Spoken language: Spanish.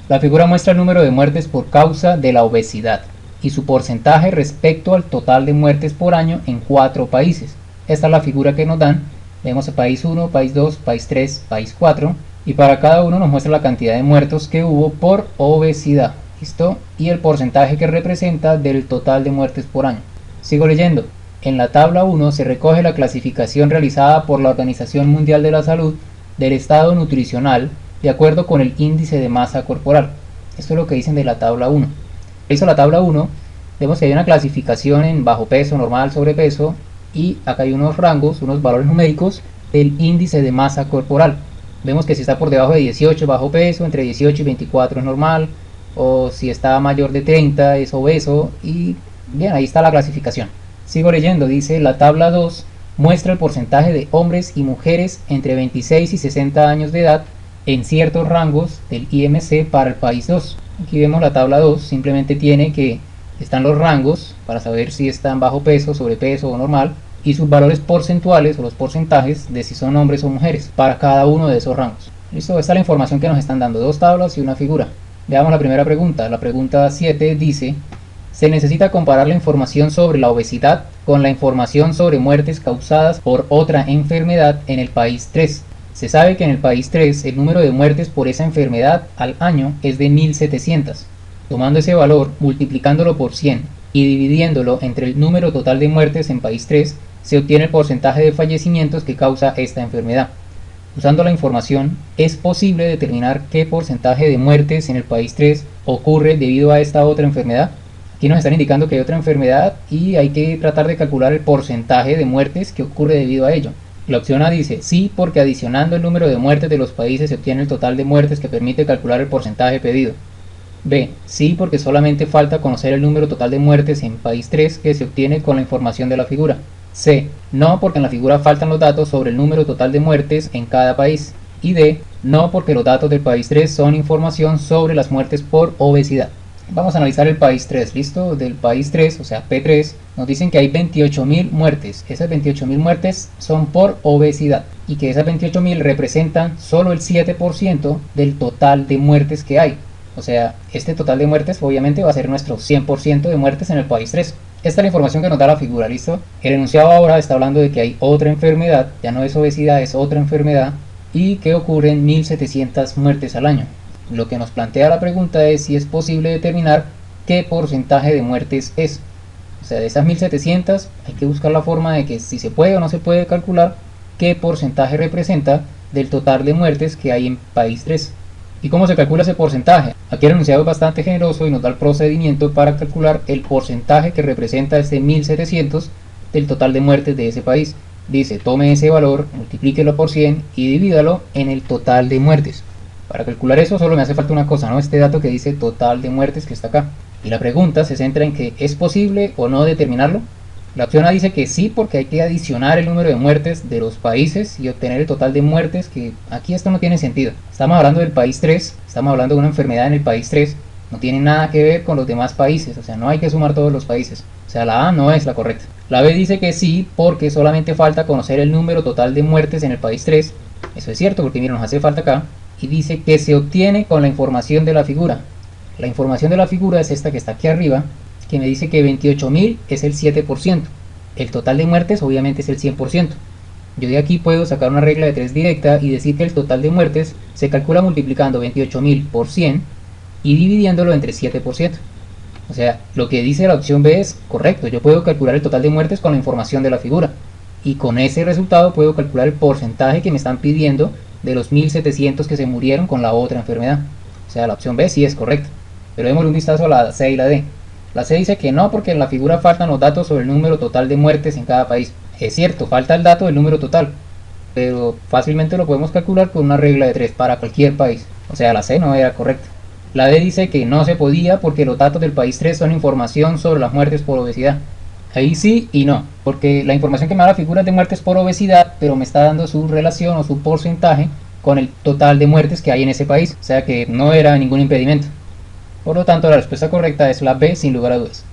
La figura muestra el número de muertes por causa de la obesidad y su porcentaje respecto al total de muertes por año en 4 países. Esta es la figura que nos dan. Vemos el país 1, país 2, país 3, país 4 y para cada uno nos muestra la cantidad de muertos que hubo por obesidad. ¿Listo? Y el porcentaje que representa del total de muertes por año. Sigo leyendo. En la tabla 1 se recoge la clasificación realizada por la Organización Mundial de la Salud del estado nutricional de acuerdo con el índice de masa corporal. Esto es lo que dicen de la tabla 1. Hizo la tabla 1, vemos que hay una clasificación en bajo peso, normal, sobrepeso y acá hay unos rangos, unos valores numéricos del índice de masa corporal. Vemos que si está por debajo de 18 bajo peso, entre 18 y 24 es normal, o si está mayor de 30 es obeso y bien, ahí está la clasificación. Sigo leyendo, dice la tabla 2 muestra el porcentaje de hombres y mujeres entre 26 y 60 años de edad en ciertos rangos del IMC para el país 2. Aquí vemos la tabla 2, simplemente tiene que están los rangos para saber si están bajo peso, sobrepeso o normal y sus valores porcentuales o los porcentajes de si son hombres o mujeres para cada uno de esos rangos. Listo, esta es la información que nos están dando, 2 tablas y una figura. Veamos la primera pregunta. La pregunta 7 dice: se necesita comparar la información sobre la obesidad con la información sobre muertes causadas por otra enfermedad en el país 3. Se sabe que en el país 3 el número de muertes por esa enfermedad al año es de 1700. Tomando ese valor, multiplicándolo por 100 y dividiéndolo entre el número total de muertes en país 3, se obtiene el porcentaje de fallecimientos que causa esta enfermedad. Usando la información, es posible determinar qué porcentaje de muertes en el país 3 ocurre debido a esta otra enfermedad. Aquí nos están indicando que hay otra enfermedad y hay que tratar de calcular el porcentaje de muertes que ocurre debido a ello. La opción A dice sí, porque adicionando el número de muertes de los países se obtiene el total de muertes que permite calcular el porcentaje pedido. B, sí, porque solamente falta conocer el número total de muertes en país 3 que se obtiene con la información de la figura. C, no, porque en la figura faltan los datos sobre el número total de muertes en cada país. Y D, no, porque los datos del país 3 son información sobre las muertes por obesidad. Vamos a analizar el país 3, ¿listo? Del país 3, o sea P3, nos dicen que hay 28.000 muertes. Esas 28.000 muertes son por obesidad y que esas 28.000 representan solo el 7% del total de muertes que hay. O sea, este total de muertes obviamente va a ser nuestro 100% de muertes en el país 3. Esta es la información que nos da la figura, ¿listo? El enunciado ahora está hablando de que hay otra enfermedad, ya no es obesidad, es otra enfermedad, y que ocurren 1.700 muertes al año. Lo que nos plantea la pregunta es si es posible determinar qué porcentaje de muertes es. O sea, de esas 1.700 hay que buscar la forma de que si se puede o no se puede calcular qué porcentaje representa del total de muertes que hay en país 3. ¿Y cómo se calcula ese porcentaje? Aquí el enunciado es bastante generoso y nos da el procedimiento para calcular el porcentaje que representa este 1.700 del total de muertes de ese país. Dice, tome ese valor, multiplíquelo por 100 y divídalo en el total de muertes. Para calcular eso solo me hace falta una cosa, ¿no? Este dato que dice total de muertes que está acá. Y la pregunta se centra en que ¿es posible o no determinarlo? La opción A dice que sí, porque hay que adicionar el número de muertes de los países y obtener el total de muertes, que aquí esto no tiene sentido. Estamos hablando del país 3, estamos hablando de una enfermedad en el país 3, no tiene nada que ver con los demás países, o sea, no hay que sumar todos los países. O sea, la A no es la correcta. La B dice que sí, porque solamente falta conocer el número total de muertes en el país 3. Eso es cierto, porque miren, nos hace falta acá. Y dice que se obtiene con la información de la figura. La información de la figura es esta que está aquí arriba, que me dice que 28.000 es el 7%. El total de muertes obviamente es el 100%. Yo de aquí puedo sacar una regla de 3 directa y decir que el total de muertes se calcula multiplicando 28.000 por 100 y dividiéndolo entre 7%. O sea, lo que dice la opción B es correcto. Yo puedo calcular el total de muertes con la información de la figura. Y con ese resultado puedo calcular el porcentaje que me están pidiendo de los 1.700 que se murieron con la otra enfermedad. O sea, la opción B sí es correcta. Pero démosle un vistazo a la C y la D. La C dice que no, porque en la figura faltan los datos sobre el número total de muertes en cada país. Es cierto, falta el dato del número total, pero fácilmente lo podemos calcular con una regla de 3 para cualquier país. O sea, la C no era correcta. La D dice que no se podía porque los datos del país 3 son información sobre las muertes por obesidad. Ahí sí y no, porque la información que me da la figura es de muertes por obesidad, pero me está dando su relación o su porcentaje con el total de muertes que hay en ese país, o sea que no era ningún impedimento. Por lo tanto, la respuesta correcta es la B sin lugar a dudas.